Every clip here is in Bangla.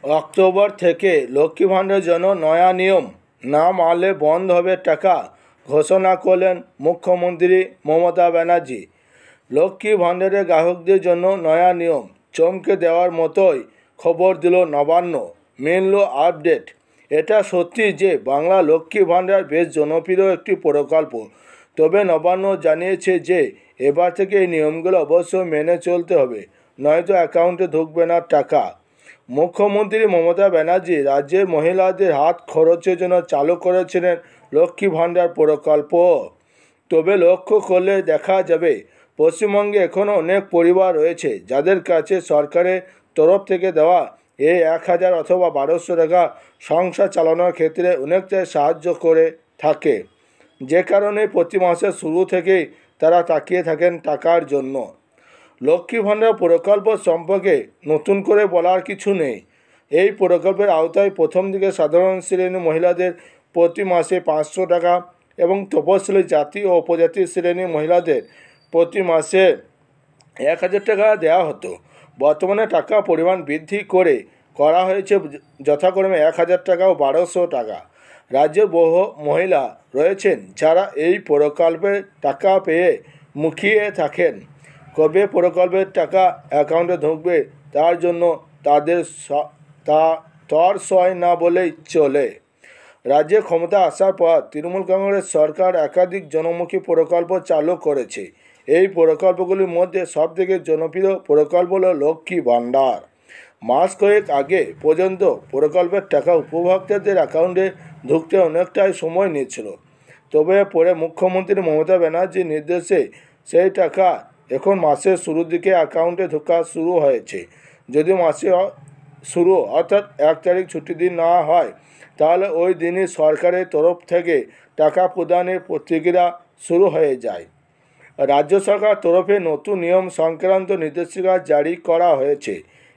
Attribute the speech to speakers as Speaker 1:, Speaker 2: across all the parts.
Speaker 1: অক্টোবর থেকে লক্ষ্মী ভাণ্ডারের জন্য নয়া নিয়ম, না মানলে বন্ধ হবে টাকা, ঘোষণা করলেন মুখ্যমন্ত্রী মমতা ব্যানার্জি। লক্ষ্মী ভাণ্ডারের গ্রাহকদের জন্য নয়া নিয়ম চমকে দেওয়ার মতোই খবর দিল নবান্ন। মিলল আপডেট। এটা সত্যি যে বাংলা লক্ষ্মী ভাণ্ডার বেশ জনপ্রিয় একটি প্রকল্প, তবে নবান্ন জানিয়েছে যে এবার থেকে এই নিয়মগুলো অবশ্যই মেনে চলতে হবে, নয়তো অ্যাকাউন্টে ঢুকবে না টাকা। মুখ্যমন্ত্রী মমতা ব্যানার্জি রাজ্যের মহিলাদের হাত খরচের জন্য চালু করেছিলেন লক্ষ্মী ভাণ্ডার প্রকল্প। তবে লক্ষ্য করলে দেখা যাবে পশ্চিমবঙ্গে এখনও অনেক পরিবার রয়েছে যাদের কাছে সরকারের তরফ থেকে দেওয়া এই 1000 অথবা 1200 টাকা সংসার চালানোর ক্ষেত্রে অনেকটাই সাহায্য করে থাকে, যে কারণে প্রতি মাসের শুরু থেকেই তারা তাকিয়ে থাকেন টাকার জন্য। লক্ষ্মী ভাণ্ডার প্রকল্প সম্পর্কে নতুন করে বলার কিছু নেই। এই প্রকল্পের আওতায় প্রথম দিকে সাধারণ শ্রেণীর মহিলাদের প্রতি মাসে 500 টাকা এবং তপশিলি জাতি ও উপজাতি শ্রেণীর মহিলাদের প্রতি মাসে 1000 টাকা দেওয়া হতো। বর্তমানে টাকা পরিমাণ বৃদ্ধি করে করা হয়েছে যথাক্রমে 1000 টাকা ও 1200 টাকা। রাজ্যের বহু মহিলা রয়েছেন যারা এই প্রকল্পের টাকা পেয়ে মুখিয়ে থাকেন। কবে প্রকল্পের টাকা অ্যাকাউন্টে ঢুকবে তার জন্য তাদের তর সয় না বলেই চলে। রাজ্যে ক্ষমতা আসার পর তৃণমূল কংগ্রেস সরকার একাধিক জনমুখী প্রকল্প চালু করেছে। এই প্রকল্পগুলির মধ্যে সবথেকে জনপ্রিয় প্রকল্প হল লক্ষ্মী ভাণ্ডার। মাস কয়েক আগে পর্যন্ত প্রকল্পের টাকা উপভোক্তাদের অ্যাকাউন্টে ঢুকতে অনেকটাই সময় নিয়েছিল, তবে পরে মুখ্যমন্ত্রী মমতা ব্যানার্জির নির্দেশে সেই টাকা এখন মাসের শুরুর দিকে অ্যাকাউন্টে ঢোকা শুরু হয়েছে। যদি মাসে শুরু অর্থাৎ 1 তারিখ ছুটির দিন না হয়, তাহলে ওই দিনই সরকারের তরফ থেকে টাকা প্রদানের প্রক্রিয়া শুরু হয়ে যায়। রাজ্য সরকার তরফে নতুন নিয়ম সংক্রান্ত নির্দেশিকা জারি করা হয়েছে।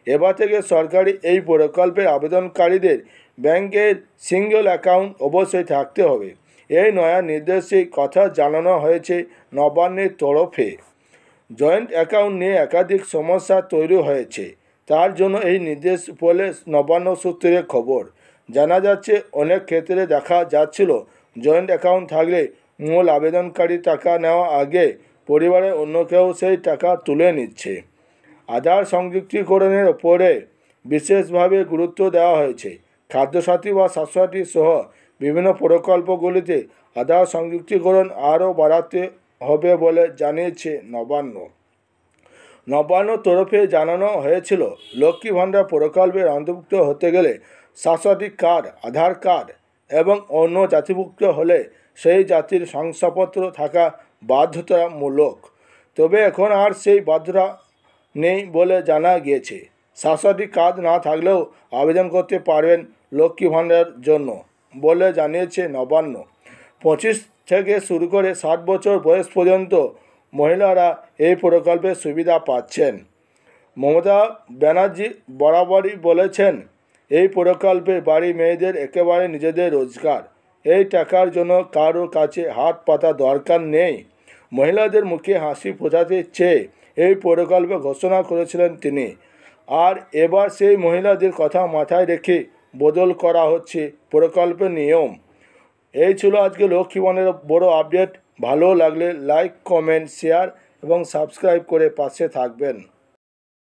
Speaker 1: এবার থেকে সরকারি এই প্রকল্পের আবেদনকারীদের ব্যাংকের সিঙ্গেল অ্যাকাউন্ট অবশ্যই থাকতে হবে। এই নয়া নির্দেশে কথা জানানো হয়েছে নবান্নের তরফে। জয়েন্ট অ্যাকাউন্ট নিয়ে একাধিক সমস্যা তৈরি হয়েছে, তার জন্য এই নির্দেশ বলে নবান্ন সূত্রে খবর। জানা যাচ্ছে অনেক ক্ষেত্রে দেখা যাচ্ছিল জয়েন্ট অ্যাকাউন্ট থাকলে মূল আবেদনকারী টাকা নেওয়া আগে পরিবারের অন্য কেউ সেই টাকা তুলে নিচ্ছে। আধার সংযুক্তিকরণের ওপরে বিশেষভাবে গুরুত্ব দেওয়া হয়েছে। খাদ্যসাথী বা স্বাস্থ্যসাথী সহ বিভিন্ন প্রকল্পগুলিতে আধার সংযুক্তিকরণ আরও বাড়াতে হবে বলে জানিয়েছে নবান্ন তরফে জানানো হয়েছিল, লক্ষ্মী ভাণ্ডার প্রকল্পের অন্তর্ভুক্ত হতে গেলে স্বাস্থ্যসাথী কার্ড, আধার কার্ড এবং অন্য জাতিভুক্ত হলে সেই জাতির শংসাপত্র থাকা বাধ্যতামূলক। তবে এখন আর সেই বাধ্যতা নেই বলে জানা গিয়েছে। স্বাস্থ্যসাথী কার্ড না থাকলেও আবেদন করতে পারবেন লক্ষ্মী ভাণ্ডারের জন্য বলে জানিয়েছে নবান্ন। 25 থেকে শুরু করে 60 বছর বয়স পর্যন্ত মহিলারা এই প্রকল্পের সুবিধা পাচ্ছেন। মমতা ব্যানার্জি বরাবরই বলেছেন, এই প্রকল্পে বাড়ি মেয়েদের একেবারে নিজেদের রোজগার। এই টাকার জন্য কারোর কাছে হাত পাতা দরকার নেই। মহিলাদের মুখে হাসি ফোটাতে চেয়ে এই প্রকল্প ঘোষণা করেছিলেন তিনি। আর এবার সেই মহিলাদের কথা মাথায় রেখে বদল করা হচ্ছে প্রকল্পের নিয়ম। এই ছিল আজকে লক্ষ্মী ভাণ্ডারের বড় আপডেট। ভালো লাগলে লাইক, কমেন্ট, শেয়ার এবং সাবস্ক্রাইব করে পাশে থাকবেন।